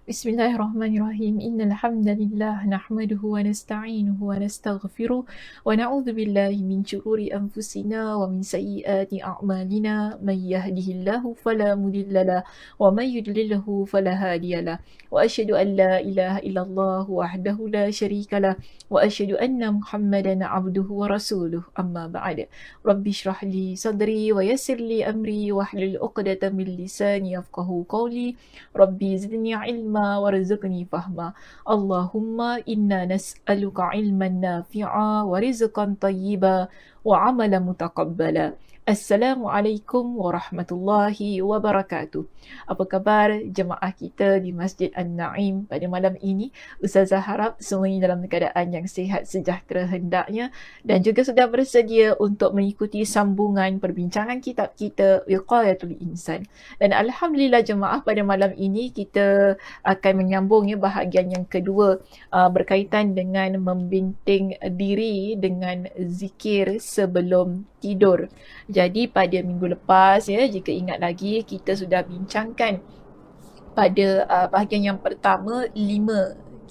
Bismillahirrahmanirrahim. Innal hamdalillah nahmaduhu wa nasta'inuhu wa nastaghfiruh wa na'udzu billahi min shururi anfusina wa min sayyiati a'malina. May yahdihillahu fala mudilla lahu wa may yudlilhu fala hadiya lahu. Wa asyhadu an la ilaha illallah wahdahu la syarika lahu wa asyhadu anna Muhammadan 'abduhu wa rasuluh. Amma ba'd. Rabbi shrah li sadri wa yassir li amri wahlul 'uqdatam min lisani yafqahu qawli. Rabbi zidni ilma warzuqni fahma. Allahumma inna nas'aluka ilman nafi'a wa rizqan tayyiba wa amalan mutaqabbala. Assalamualaikum warahmatullahi wabarakatuh. Apa khabar jemaah kita di Masjid An-Naim pada malam ini? Ustazah harap semuanya dalam keadaan yang sihat sejahtera hendaknya dan juga sudah bersedia untuk mengikuti sambungan perbincangan kitab kita Wiqayatul Insan. Dan alhamdulillah jemaah, pada malam ini kita akan menyambung bahagian yang kedua berkaitan dengan membinting diri dengan zikir sebelum tidur. Jadi pada minggu lepas jika ingat lagi, kita sudah bincangkan pada bahagian yang pertama 5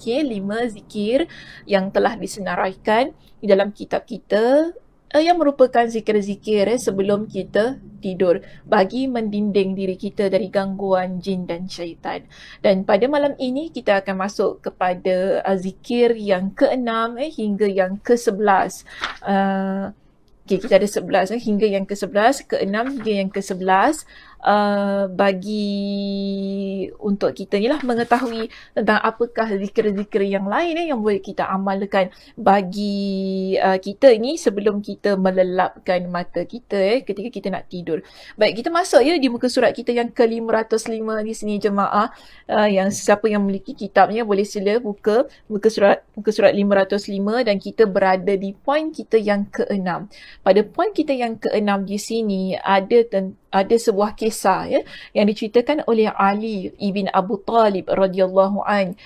zikir yang telah disenaraikan di dalam kitab kita yang merupakan zikir-zikir sebelum kita tidur bagi mendinding diri kita dari gangguan jin dan syaitan. Dan pada malam ini kita akan masuk kepada zikir yang ke-6 hingga yang ke-11. Kita ada 11 hingga yang ke-11, ke-6 hingga yang ke-11. Bagi untuk kita ni lah mengetahui tentang apakah zikir-zikir yang lain yang boleh kita amalkan bagi kita ni sebelum kita melelapkan mata kita ketika kita nak tidur. Baik, kita masuk di muka surat kita yang ke-505 di sini jemaah. Yang siapa yang memiliki kitabnya boleh sila buka muka surat 505 dan kita berada di poin kita yang ke-6. Pada poin kita yang ke-6 di sini ada sebuah kisah yang diceritakan oleh Ali ibn Abu Talib radhiyallahu an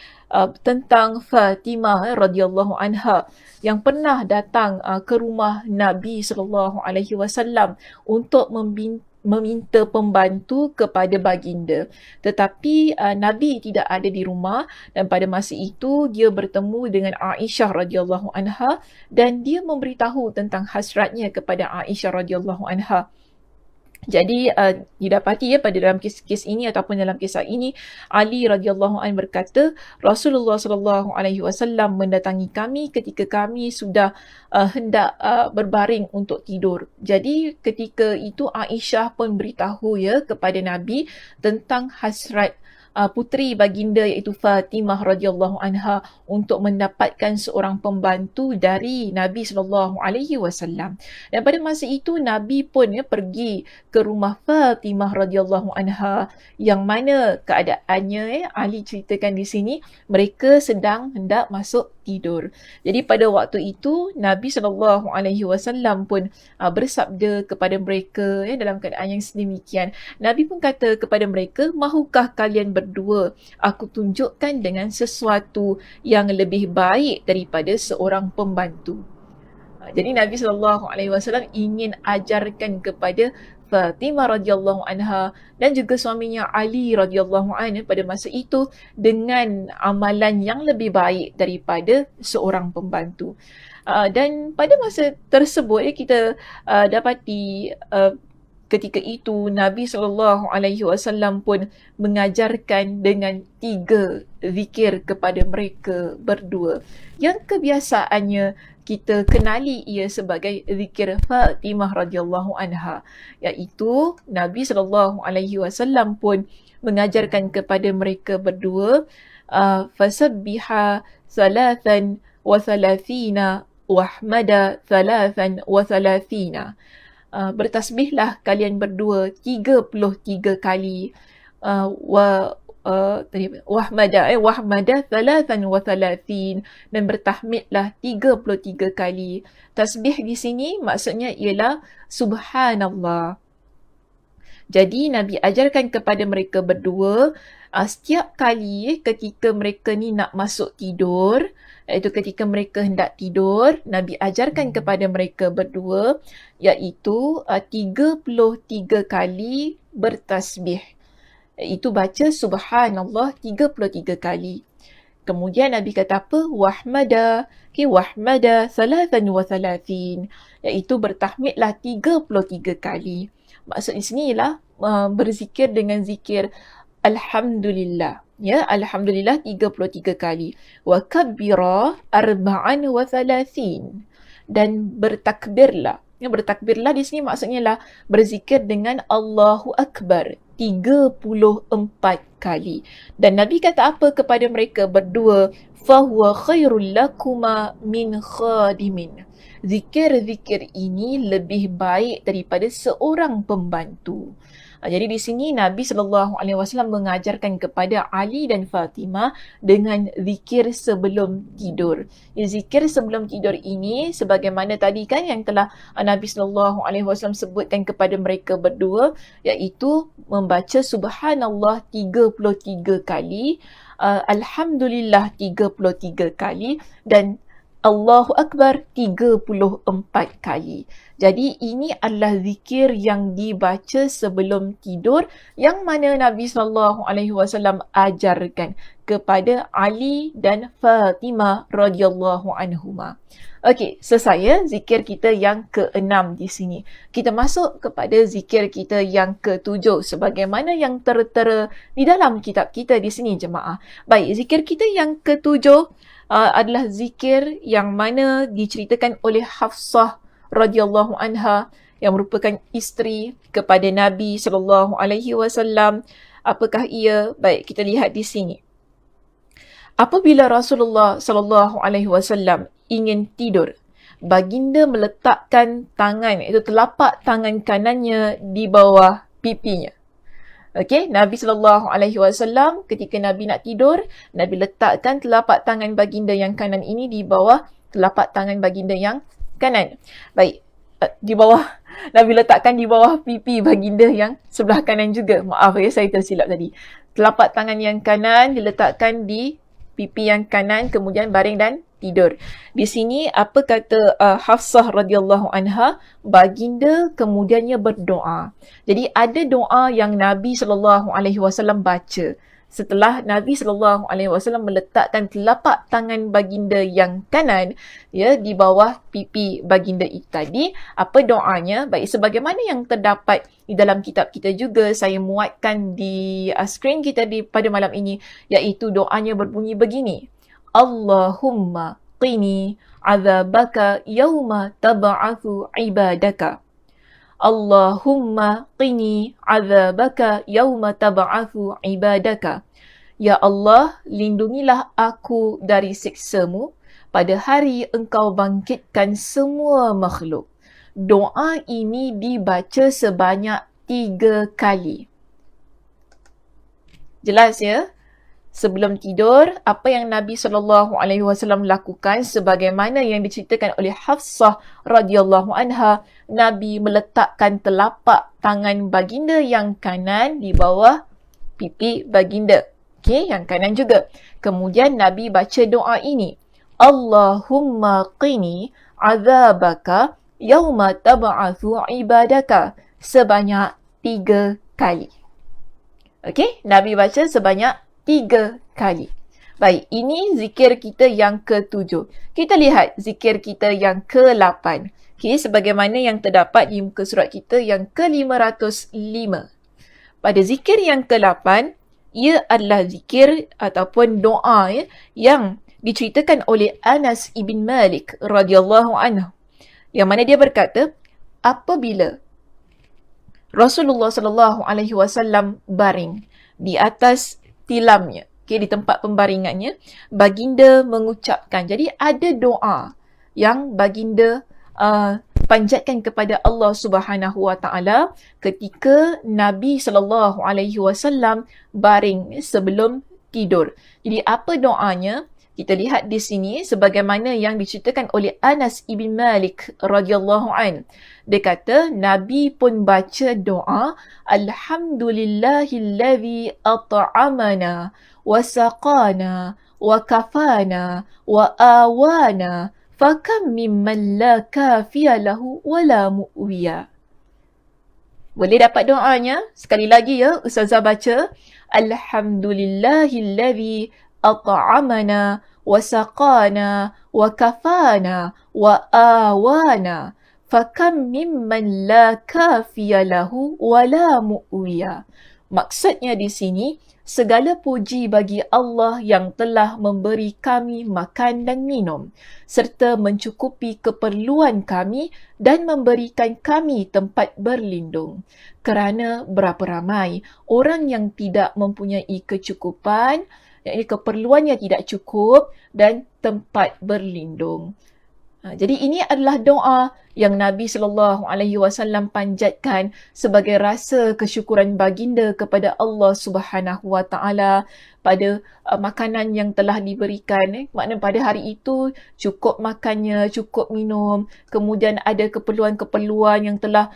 tentang Fatimah radhiyallahu anha yang pernah datang ke rumah Nabi sallallahu alaihi wasallam untuk meminta pembantu kepada baginda. Tetapi Nabi tidak ada di rumah dan pada masa itu dia bertemu dengan Aisyah radhiyallahu anha dan dia memberitahu tentang hasratnya kepada Aisyah radhiyallahu anha. Jadi didapati pada dalam kes ini ataupun dalam kisah ini, Ali radhiyallahu anhu berkata, Rasulullah sallallahu alaihi wasallam mendatangi kami ketika kami sudah hendak berbaring untuk tidur. Jadi ketika itu Aisyah pun beritahu kepada Nabi tentang hasrat puteri baginda iaitu Fatimah radhiyallahu anha untuk mendapatkan seorang pembantu dari Nabi sallallahu alaihi wasallam. Dan pada masa itu Nabi pun pergi ke rumah Fatimah radhiyallahu anha yang mana keadaannya Ali ceritakan di sini mereka sedang hendak masuk tidur. Jadi pada waktu itu Nabi sallallahu alaihi wasallam pun bersabda kepada mereka dalam keadaan yang sedemikian. Nabi pun kata kepada mereka, "Mahukah kalian berdua aku tunjukkan dengan sesuatu yang lebih baik daripada seorang pembantu?" Jadi Nabi SAW ingin ajarkan kepada Fatimah radhiyallahu anha dan juga suaminya Ali radhiyallahu anhu pada masa itu dengan amalan yang lebih baik daripada seorang pembantu. Dan pada masa tersebut kita dapati ketika itu Nabi SAW pun mengajarkan dengan 3 zikir kepada mereka berdua yang kebiasaannya kita kenali ia sebagai zikir Fatimah radhiyallahu anha, iaitu Nabi SAW pun mengajarkan kepada mereka berdua fasabbiha thalathan wa thalathina wahmada thalathan wa thalathina. Bertasbihlah kalian berdua 33 kali wahmada thalathan wa thalathin dan bertahmidlah 33 kali. Tasbih di sini maksudnya ialah subhanallah. Jadi Nabi ajarkan kepada mereka berdua setiap kali ketika mereka ni nak masuk tidur, iaitu ketika mereka hendak tidur, Nabi ajarkan kepada mereka berdua iaitu 33 kali bertasbih. iaitu baca subhanallah 33 kali. Kemudian Nabi kata apa? Wahmada, wahmada thalathan wa thalathin, iaitu bertahmidlah 33 kali. Maksud di sini ialah berzikir dengan zikir Alhamdulillah. Ya, Alhamdulillah 33 kali. Wa kabbira arba'an wa thalathin. Dan bertakbirlah. Ya, bertakbirlah di sini maksudnya lah berzikir dengan Allahu Akbar 34 kali. Dan Nabi kata apa kepada mereka berdua? Fahuwa khairul lakuma min khadimin. Zikir-zikir ini lebih baik daripada seorang pembantu. Jadi di sini Nabi SAW mengajarkan kepada Ali dan Fatimah dengan zikir sebelum tidur. Zikir sebelum tidur ini sebagaimana tadi kan yang telah Nabi SAW sebutkan kepada mereka berdua, iaitu membaca subhanallah 33 kali, Alhamdulillah 33 kali dan Allahu Akbar 34 kali. Jadi ini adalah zikir yang dibaca sebelum tidur yang mana Nabi SAW ajarkan kepada Ali dan Fatimah radhiyallahu anhuma. Okey, selesai zikir kita yang ke-6 di sini. Kita masuk kepada zikir kita yang ke-7 sebagaimana yang tertera di dalam kitab kita di sini jemaah. Baik, zikir kita yang ke-7 adalah zikir yang mana diceritakan oleh Hafsah radhiyallahu anha yang merupakan isteri kepada Nabi SAW. Apakah ia? Baik, kita lihat di sini. Apabila Rasulullah SAW ingin tidur, baginda meletakkan tangan, iaitu telapak tangan kanannya di bawah pipinya. Okey, Nabi SAW ketika Nabi nak tidur, Nabi letakkan telapak tangan baginda yang kanan ini di bawah telapak tangan baginda yang kanan. Baik, di bawah, Nabi letakkan di bawah pipi baginda yang sebelah kanan juga. Maaf ya, saya tersilap tadi. Telapak tangan yang kanan diletakkan di pipi yang kanan, kemudian baring dan tidur. Di sini apa kata Hafsah radhiyallahu anha? Baginda kemudiannya berdoa. Jadi ada doa yang Nabi SAW baca setelah Nabi SAW meletakkan telapak tangan baginda yang kanan di bawah pipi baginda itu tadi. Apa doanya? Baik, sebagaimana yang terdapat di dalam kitab kita juga, saya muatkan di skrin kita pada malam ini, iaitu doanya berbunyi begini. Allahumma qini azabaka yawma tab'athu ibadaka. Allahumma qini azabaka yawma tab'athu ibadaka. Ya Allah, lindungilah aku dari siksamu pada hari engkau bangkitkan semua makhluk. Doa ini dibaca sebanyak 3 kali. Jelas ya? Sebelum tidur, apa yang Nabi SAW lakukan sebagaimana yang diceritakan oleh Hafsah radhiyallahu anha, Nabi meletakkan telapak tangan baginda yang kanan di bawah pipi baginda. Okey, yang kanan juga. Kemudian Nabi baca doa ini. Allahumma qini azabaka yawma tab'athu ibadaka. Sebanyak 3 kali. Okey, Nabi baca sebanyak 3 kali. Baik, ini zikir kita yang ke-7. Kita lihat zikir kita yang ke-8. Okey, sebagaimana yang terdapat di muka surat kita yang ke-505. Pada zikir yang ke-8, ia adalah zikir ataupun doa yang diceritakan oleh Anas ibn Malik radhiyallahu anhu. Yang mana dia berkata, apabila Rasulullah SAW baring di atas tilamnya, di tempat pembaringannya, baginda mengucapkan. Jadi ada doa yang baginda panjatkan kepada Allah Subhanahu Wa Taala ketika Nabi SAW baring sebelum tidur. Jadi apa doanya? Kita lihat di sini sebagaimana yang diceritakan oleh Anas ibn Malik radhiyallahu an. Dia kata Nabi pun baca doa Alhamdulillahillazi at'amana wa saqana wa kafana wa awana fakam mimman la kafiya lahu wa la mu'wiya. Boleh dapat doanya? Sekali lagi ya, Ustazah baca. Alhamdulillahilladzi at'amana wa saqana wa kafana wa awana. Fakam mimman la kafiya lahu wa la mu'wiya. Maksudnya di sini, segala puji bagi Allah yang telah memberi kami makan dan minum, serta mencukupi keperluan kami dan memberikan kami tempat berlindung. Kerana berapa ramai orang yang tidak mempunyai kecukupan, yakni keperluannya tidak cukup dan tempat berlindung. Jadi ini adalah doa yang Nabi SAW panjatkan sebagai rasa kesyukuran baginda kepada Allah Subhanahu Wa Taala pada makanan yang telah diberikan. Maknanya pada hari itu cukup makannya, cukup minum, kemudian ada keperluan-keperluan yang telah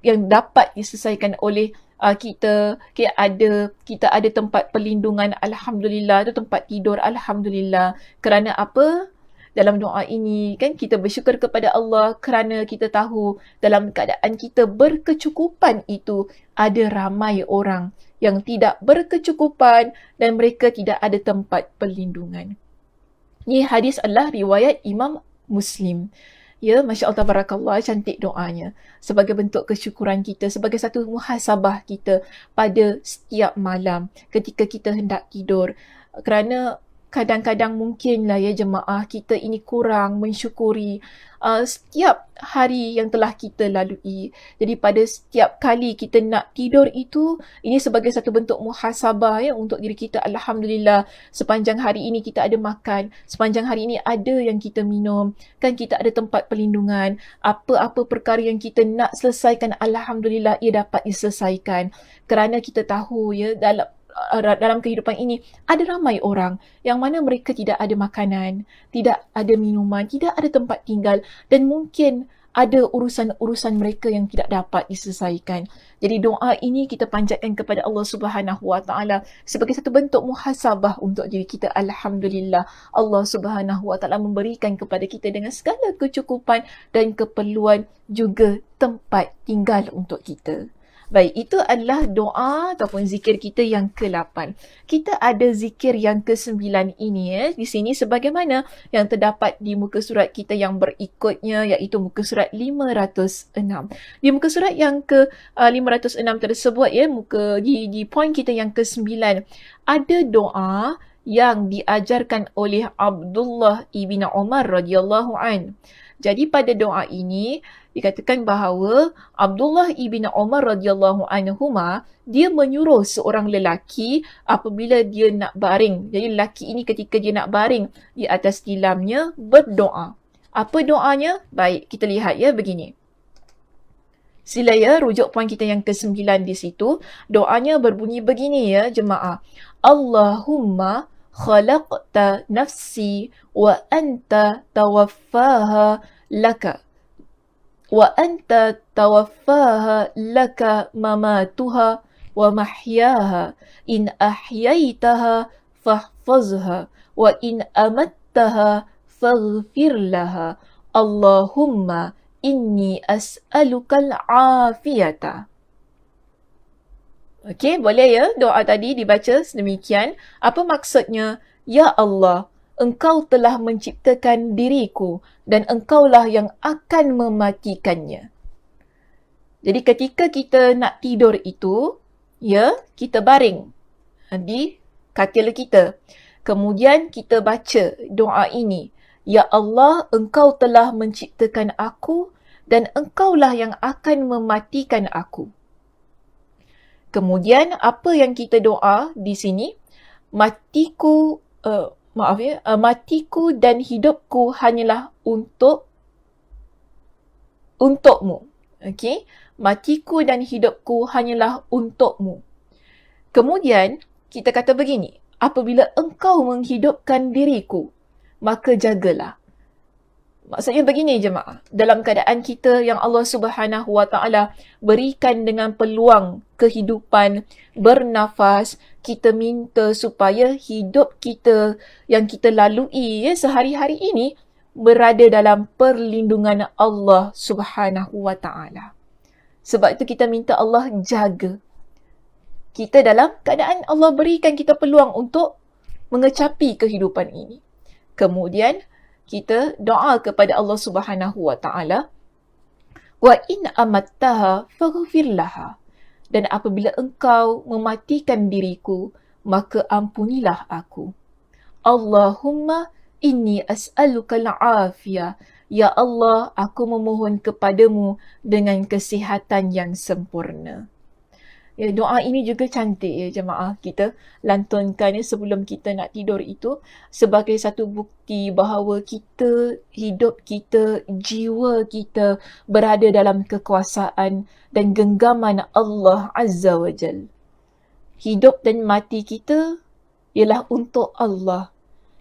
yang dapat diselesaikan oleh kita ada tempat perlindungan, alhamdulillah, ada tempat tidur, alhamdulillah. Kerana apa? Dalam doa ini kan kita bersyukur kepada Allah kerana kita tahu dalam keadaan kita berkecukupan itu ada ramai orang yang tidak berkecukupan dan mereka tidak ada tempat perlindungan. Ini hadis adalah riwayat Imam Muslim. Ya, Masya Allah, Barakallah, cantik doanya. Sebagai bentuk kesyukuran kita, sebagai satu muhasabah kita pada setiap malam ketika kita hendak tidur. Kerana kadang-kadang mungkinlah ya jemaah kita ini kurang mensyukuri setiap hari yang telah kita lalui. Jadi pada setiap kali kita nak tidur itu, ini sebagai satu bentuk muhasabah ya untuk diri kita. Alhamdulillah, sepanjang hari ini kita ada makan, sepanjang hari ini ada yang kita minum, kan kita ada tempat perlindungan. Apa-apa perkara yang kita nak selesaikan, Alhamdulillah ia dapat diselesaikan. Kerana kita tahu ya dalam kehidupan ini ada ramai orang yang mana mereka tidak ada makanan, tidak ada minuman, tidak ada tempat tinggal dan mungkin ada urusan-urusan mereka yang tidak dapat diselesaikan. Jadi doa ini kita panjatkan kepada Allah Subhanahu Wa Taala sebagai satu bentuk muhasabah untuk diri kita. Alhamdulillah, Allah Subhanahu Wa Taala memberikan kepada kita dengan segala kecukupan dan keperluan, juga tempat tinggal untuk kita. Baik, itu adalah doa ataupun zikir kita yang ke-8. Kita ada zikir yang ke-9 ini di sini sebagaimana yang terdapat di muka surat kita yang berikutnya, iaitu muka surat 506. Di muka surat yang ke-506 tersebut di poin kita yang ke-9 ada doa yang diajarkan oleh Abdullah ibn Umar radhiyallahu an. Jadi pada doa ini dikatakan bahawa Abdullah ibn Umar radhiyallahu anhuma dia menyuruh seorang lelaki apabila dia nak baring. Jadi lelaki ini ketika dia nak baring di atas tilamnya berdoa. Apa doanya? Baik, kita lihat begini. Sila rujuk poin kita yang ke-9 di situ. Doanya berbunyi begini jemaah. Allahumma khalaqta nafsi wa anta tawaffaha laka. Wa anta tawaffaha laka mamatuha wa mahyaha. In ahyaitaha fahfazha wa in amattaha faghfir laha. Allahumma inni as'alukal afiyata. Okey, boleh doa tadi dibaca sedemikian. Apa maksudnya? Ya Allah, Engkau telah menciptakan diriku dan Engkaulah yang akan mematikannya. Jadi ketika kita nak tidur itu, kita baring di katil kita. Kemudian kita baca doa ini. Ya Allah, Engkau telah menciptakan aku dan Engkaulah yang akan mematikan aku. Kemudian apa yang kita doa di sini? Matiku dan hidupku hanyalah untukmu. Okey? Matiku dan hidupku hanyalah untukmu. Kemudian kita kata begini, apabila engkau menghidupkan diriku, maka jagalah. Maksudnya begini jemaah, dalam keadaan kita yang Allah Subhanahu Wa Taala berikan dengan peluang kehidupan, bernafas, kita minta supaya hidup kita yang kita lalui sehari-hari ini berada dalam perlindungan Allah Subhanahu Wa Taala. Sebab itu kita minta Allah jaga kita dalam keadaan Allah berikan kita peluang untuk mengecapi kehidupan ini. Kemudian kita doa kepada Allah Subhanahu wa taala, wa in amattaha faghfir laha. Dan apabila engkau mematikan diriku, maka ampunilah aku. Allahumma inni as'aluka al-afiyah. Ya Allah, aku memohon kepadamu dengan kesihatan yang sempurna. Ya, doa ini juga cantik ya jemaah, kita lantunkan ya sebelum kita nak tidur itu sebagai satu bukti bahawa kita, hidup kita, jiwa kita berada dalam kekuasaan dan genggaman Allah Azza wa Jal. Hidup dan mati kita ialah untuk Allah.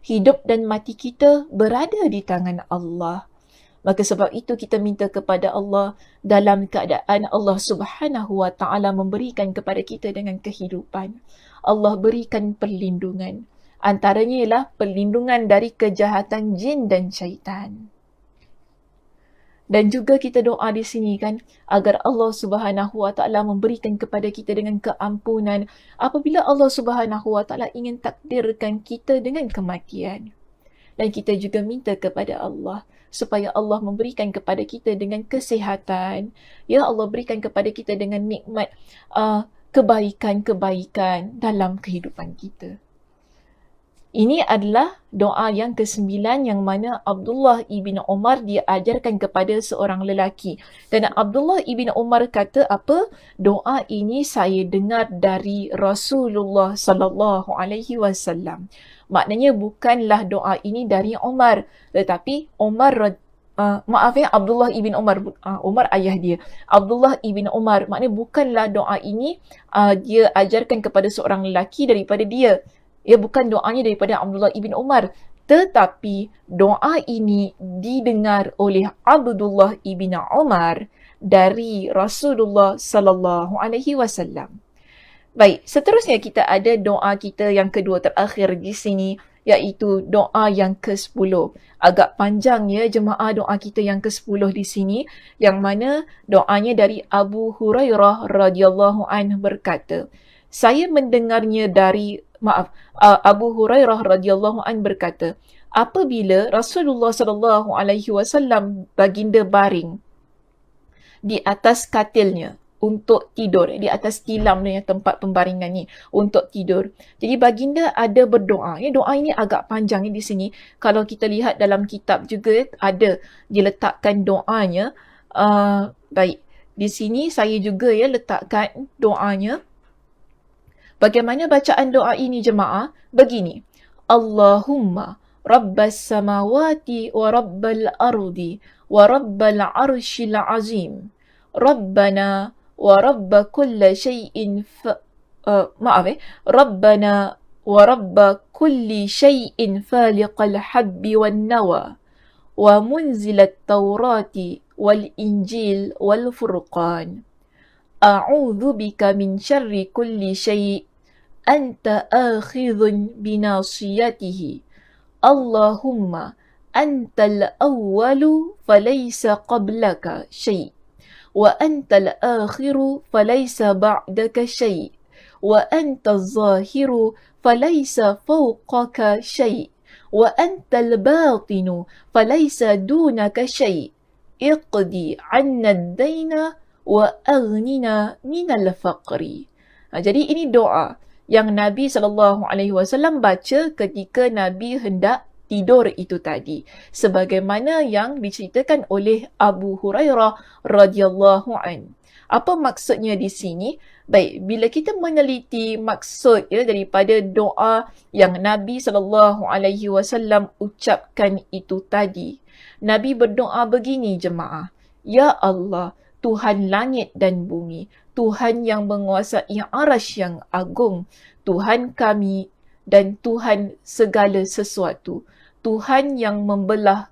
Hidup dan mati kita berada di tangan Allah. Maka sebab itu kita minta kepada Allah dalam keadaan Allah Subhanahu wa taala memberikan kepada kita dengan kehidupan. Allah berikan perlindungan. Antaranya ialah perlindungan dari kejahatan jin dan syaitan. Dan juga kita doa di sini kan agar Allah Subhanahu wa taala memberikan kepada kita dengan keampunan apabila Allah Subhanahu wa taala ingin takdirkan kita dengan kematian. Dan kita juga minta kepada Allah supaya Allah memberikan kepada kita dengan kesihatan. Ya Allah berikan kepada kita dengan nikmat kebaikan-kebaikan dalam kehidupan kita. Ini adalah doa yang ke-9 yang mana Abdullah ibn Umar dia ajarkan kepada seorang lelaki. Dan Abdullah ibn Umar kata apa? Doa ini saya dengar dari Rasulullah sallallahu alaihi wasallam. Maknanya bukanlah doa ini dari Umar, tetapi Abdullah ibn Umar, Umar ayah dia. Abdullah ibn Umar, maknanya bukanlah doa ini dia ajarkan kepada seorang lelaki daripada dia. Ya, bukan doanya daripada Abdullah ibn Umar, tetapi doa ini didengar oleh Abdullah ibn Umar dari Rasulullah sallallahu alaihi wasallam. Baik, seterusnya kita ada doa kita yang kedua terakhir di sini, iaitu doa yang ke-10. Agak panjang ya jemaah doa kita yang ke-10 di sini, yang mana doanya dari Abu Hurairah radhiyallahu anhu berkata, saya mendengarnya dari Abu Hurairah radhiyallahu anhu berkata, apabila Rasulullah sallallahu alaihi wasallam baginda baring di atas katilnya untuk tidur, di atas tilam ni tempat pembaringan ni untuk tidur. Jadi baginda ada berdoa. Ya, doa ini agak panjang di sini. Kalau kita lihat dalam kitab juga ada diletakkan doanya. Baik, di sini saya juga letakkan doanya. Bagaimana bacaan doa ini jemaah? Begini. Allahumma rabbas samawati wa rabbal ardi wa rabbal arshil azim. Rabbana wa rabba kulla syai'in Rabbana wa rabba kulli syai'in faliqal habbi wan nawa wa munzilat tawrati wal injil wal furqan. A'udzu bika min syarri kulli syai' anta akhidhun binasiyatihi. Allahumma antal awwalu falaysa qablaka syai' wa antal akhiru falaysa ba'daka syai' wa antal zahiru falaysa fawqaka syai' wa antal batinu falaysa dunaka syai' iqdi 'anna ad-daina wa aghnina minal faqri. Jadi ini doa yang Nabi SAW baca ketika Nabi hendak tidur itu tadi. Sebagaimana yang diceritakan oleh Abu Hurairah radhiyallahu an. Apa maksudnya di sini? Baik, bila kita meneliti maksud daripada doa yang Nabi SAW ucapkan itu tadi. Nabi berdoa begini jemaah. Ya Allah, Tuhan langit dan bumi, Tuhan yang menguasai arasy yang agung, Tuhan kami dan Tuhan segala sesuatu, Tuhan yang membelah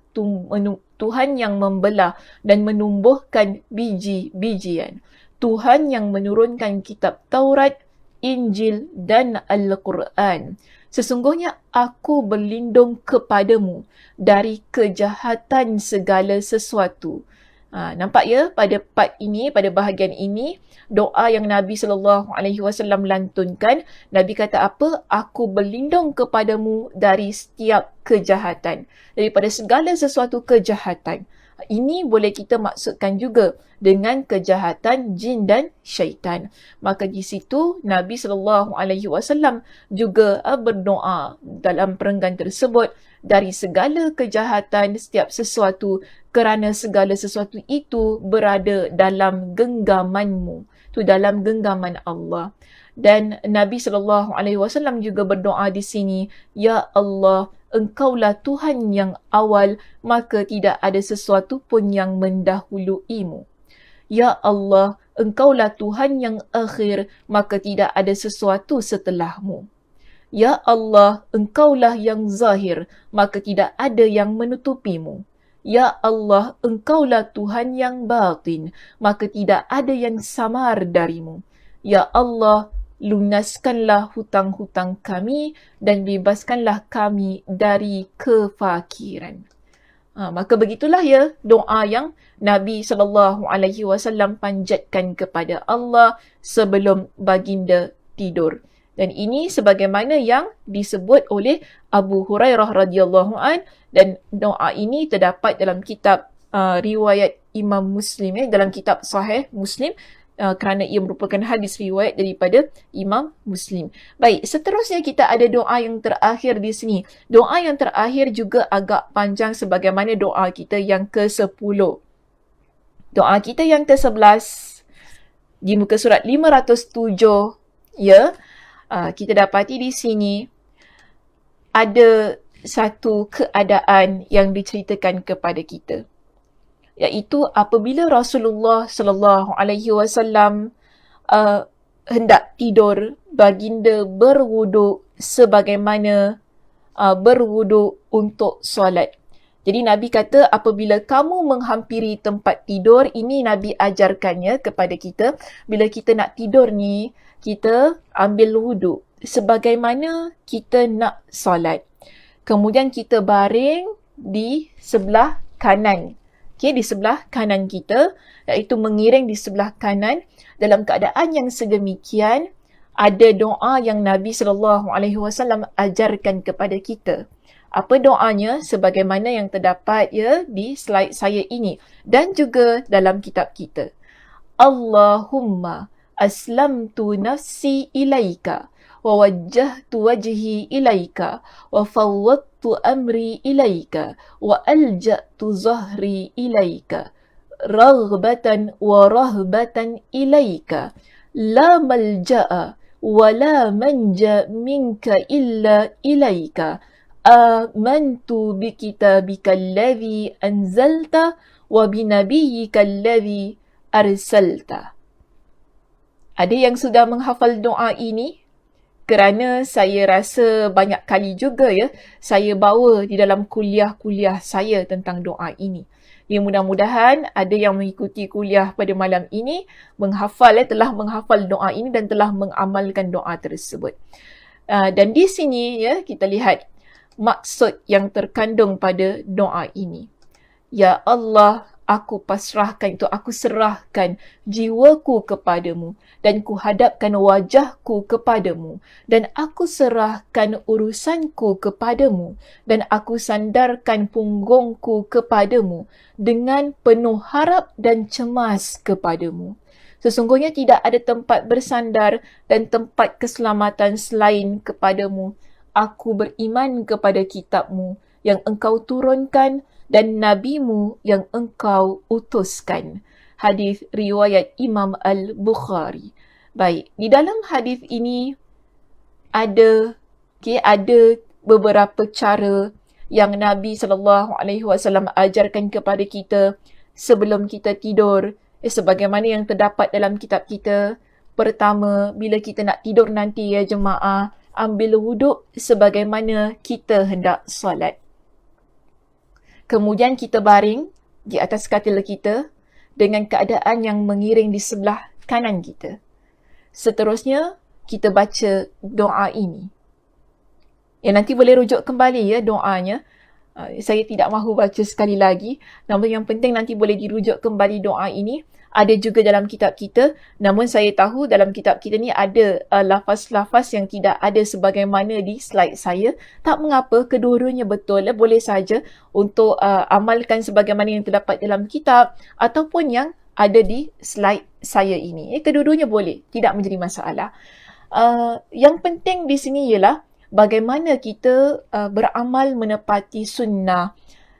dan menumbuhkan biji-bijian, Tuhan yang menurunkan kitab Taurat, Injil dan Al-Quran. Sesungguhnya aku berlindung kepadamu dari kejahatan segala sesuatu Nampak ya, pada part ini, pada bahagian ini, doa yang Nabi SAW lantunkan, Nabi kata apa? Aku berlindung kepadamu dari setiap kejahatan. Daripada segala sesuatu kejahatan. Ini boleh kita maksudkan juga dengan kejahatan jin dan syaitan. Maka di situ Nabi SAW juga berdoa dalam perenggan tersebut dari segala kejahatan setiap sesuatu, kerana segala sesuatu itu berada dalam genggamanmu. Itu dalam genggaman Allah. Dan Nabi SAW juga berdoa di sini, Ya Allah, Engkaulah Tuhan yang awal, maka tidak ada sesuatu pun yang mendahuluimu. Ya Allah, Engkaulah Tuhan yang akhir, maka tidak ada sesuatu setelahmu. Ya Allah, Engkaulah yang zahir, maka tidak ada yang menutupimu. Ya Allah, Engkaulah Tuhan yang batin, maka tidak ada yang samar darimu. Ya Allah, lunaskanlah hutang-hutang kami dan bebaskanlah kami dari kefakiran. Maka begitulah ya doa yang Nabi SAW panjatkan kepada Allah sebelum baginda tidur. Dan ini sebagaimana yang disebut oleh Abu Hurairah radhiyallahu an, dan doa ini terdapat dalam kitab riwayat Imam Muslim, dalam kitab Sahih Muslim, kerana ia merupakan hadis riwayat daripada Imam Muslim. Baik, seterusnya kita ada doa yang terakhir di sini. Doa yang terakhir juga agak panjang sebagaimana doa kita yang ke-10. Doa kita yang ke-11 di muka surat 507, ya. Kita dapati di sini ada satu keadaan yang diceritakan kepada kita, iaitu apabila Rasulullah sallallahu alaihi wasallam hendak tidur, baginda berwuduk sebagaimana berwuduk untuk solat. Jadi Nabi kata apabila kamu menghampiri tempat tidur, ini Nabi ajarkannya kepada kita, bila kita nak tidur ni, kita ambil wuduk sebagaimana kita nak solat. Kemudian kita baring di sebelah kanan. Okay, di sebelah kanan kita, iaitu mengiring di sebelah kanan. Dalam keadaan yang sedemikian, ada doa yang Nabi SAW ajarkan kepada kita. Apa doanya? Sebagaimana yang terdapat ya di slide saya ini dan juga dalam kitab kita. Allahumma aslamtu nafsi ilaika wa wajjahtu wajhi ilaika wa fawwadtu amri ilaika wa alja'tu zahri ilaika raghbatan wa rahbatan ilaika la malja'a wa la manja minka illa ilaika amantu bi kitabika alladhi anzalta wa bi nabiyyika alladhi arsalta. Ada yang sudah menghafal doa ini? Kerana saya rasa banyak kali juga ya, saya bawa di dalam kuliah-kuliah saya tentang doa ini. Ya, mudah-mudahan ada yang mengikuti kuliah pada malam ini, telah menghafal doa ini dan telah mengamalkan doa tersebut. Dan di sini ya, kita lihat maksud yang terkandung pada doa ini. Ya Allah, aku serahkan jiwaku kepadamu dan kuhadapkan wajahku kepadamu dan aku serahkan urusanku kepadamu dan aku sandarkan punggungku kepadamu dengan penuh harap dan cemas kepadamu. Sesungguhnya tidak ada tempat bersandar dan tempat keselamatan selain kepadamu. Aku beriman kepada kitabmu yang engkau turunkan dan nabimu yang engkau utuskan. Hadis riwayat Imam Al-Bukhari. Baik, di dalam hadis ini ada beberapa cara yang Nabi SAW ajarkan kepada kita sebelum kita tidur. Sebagaimana yang terdapat dalam kitab kita. Pertama, bila kita nak tidur nanti ya jemaah, ambil wuduk sebagaimana kita hendak solat. Kemudian kita baring di atas katil kita dengan keadaan yang mengiring di sebelah kanan kita. Seterusnya, kita baca doa ini. Nanti boleh rujuk kembali ya doanya. Saya tidak mahu baca sekali lagi. Namun yang penting nanti boleh dirujuk kembali doa ini. Ada juga dalam kitab kita. Namun saya tahu dalam kitab kita ni ada lafaz-lafaz yang tidak ada sebagaimana di slide saya. Tak mengapa, kedua-duanya betul. Boleh saja untuk amalkan sebagaimana yang terdapat dalam kitab ataupun yang ada di slide saya ini. Kedua-duanya boleh. Tidak menjadi masalah. Yang penting di sini ialah bagaimana kita beramal menepati sunnah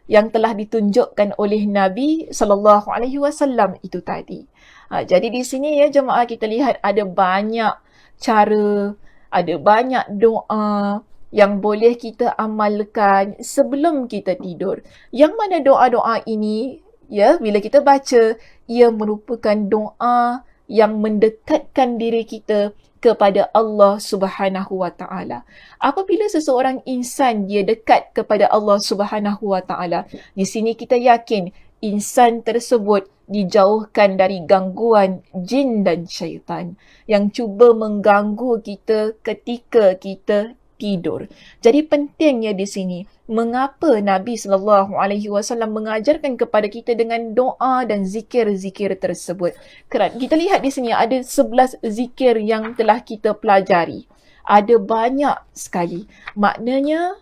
yang telah ditunjukkan oleh Nabi SAW itu tadi. Jadi di sini ya jemaah, kita lihat ada banyak cara, ada banyak doa yang boleh kita amalkan sebelum kita tidur. Yang mana doa-doa ini, ya, bila kita baca, ia merupakan doa yang mendekatkan diri kita kepada Allah Subhanahu wa taala. Apabila seseorang insan dia dekat kepada Allah Subhanahu wa taala, di sini kita yakin insan tersebut dijauhkan dari gangguan jin dan syaitan yang cuba mengganggu kita ketika kita tidur. Jadi pentingnya di sini, mengapa Nabi SAW mengajarkan kepada kita dengan doa dan zikir-zikir tersebut. Kerana kita lihat di sini ada 11 zikir yang telah kita pelajari. Ada banyak sekali. Maknanya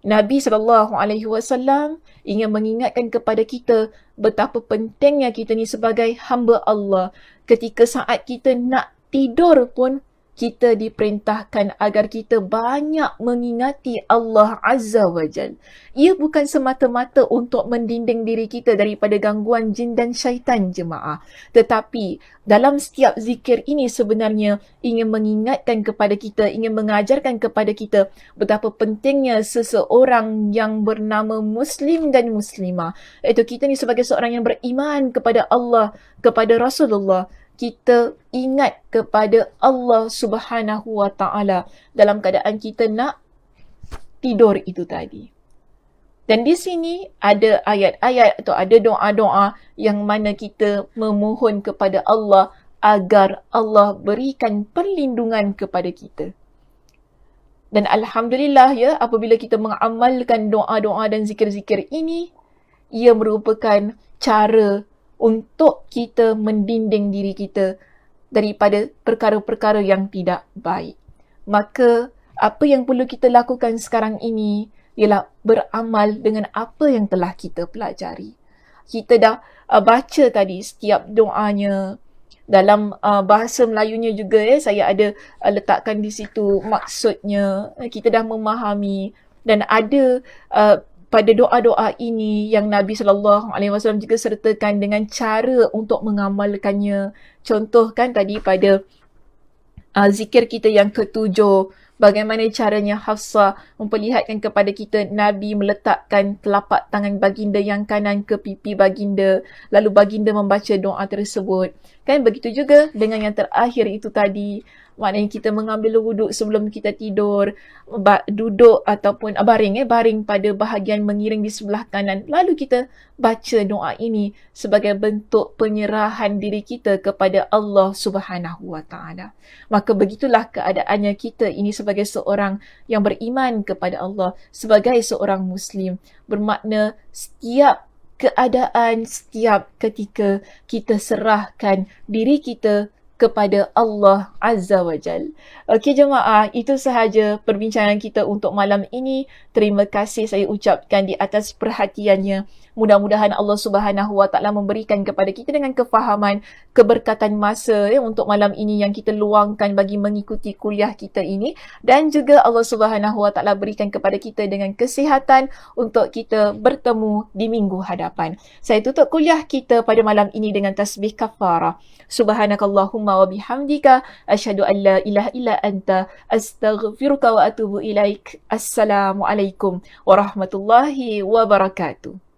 Nabi SAW ingin mengingatkan kepada kita betapa pentingnya kita ni sebagai hamba Allah. Ketika saat kita nak tidur pun, kita diperintahkan agar kita banyak mengingati Allah Azza wa Jal. Ia bukan semata-mata untuk mendinding diri kita daripada gangguan jin dan syaitan, jemaah. Tetapi dalam setiap zikir ini sebenarnya ingin mengingatkan kepada kita, ingin mengajarkan kepada kita betapa pentingnya seseorang yang bernama Muslim dan Muslimah. Iaitu kita ni sebagai seorang yang beriman kepada Allah, kepada Rasulullah, kita ingat kepada Allah Subhanahu wa taala dalam keadaan kita nak tidur itu tadi. Dan di sini ada ayat-ayat atau ada doa-doa yang mana kita memohon kepada Allah agar Allah berikan perlindungan kepada kita. Dan alhamdulillah ya, apabila kita mengamalkan doa-doa dan zikir-zikir ini, ia merupakan cara untuk kita mendinding diri kita daripada perkara-perkara yang tidak baik. Maka apa yang perlu kita lakukan sekarang ini ialah beramal dengan apa yang telah kita pelajari. Kita dah baca tadi setiap doanya. Dalam bahasa Melayunya juga saya ada letakkan di situ maksudnya. Kita dah memahami dan ada pada doa-doa ini yang Nabi SAW juga sertakan dengan cara untuk mengamalkannya. Contoh kan tadi pada zikir kita yang ketujuh, bagaimana caranya Hafsah memperlihatkan kepada kita Nabi meletakkan telapak tangan baginda yang kanan ke pipi baginda, lalu baginda membaca doa tersebut. Kan begitu juga dengan yang terakhir itu tadi, maknanya kita mengambil wuduk sebelum kita tidur, duduk ataupun baring pada bahagian mengiring di sebelah kanan. Lalu kita baca doa ini sebagai bentuk penyerahan diri kita kepada Allah Subhanahu wa taala. Maka begitulah keadaannya kita ini sebagai seorang yang beriman kepada Allah, sebagai seorang Muslim. Bermakna setiap keadaan, setiap ketika kita serahkan diri kita kepada Allah Azza wa Jal. Okey jemaah, itu sahaja perbincangan kita untuk malam ini. Terima kasih saya ucapkan di atas perhatiannya. Mudah-mudahan Allah Subhanahu wa taala memberikan kepada kita dengan kefahaman, keberkatan masa untuk malam ini yang kita luangkan bagi mengikuti kuliah kita ini, dan juga Allah Subhanahu wa taala berikan kepada kita dengan kesihatan untuk kita bertemu di minggu hadapan. Saya tutup kuliah kita pada malam ini dengan tasbih kafarah. Subhanakallahumma wa bihamdika asyhadu an la ilaha illa anta astaghfiruka wa atubu ilaik. Assalamualaikum warahmatullahi wabarakatuh.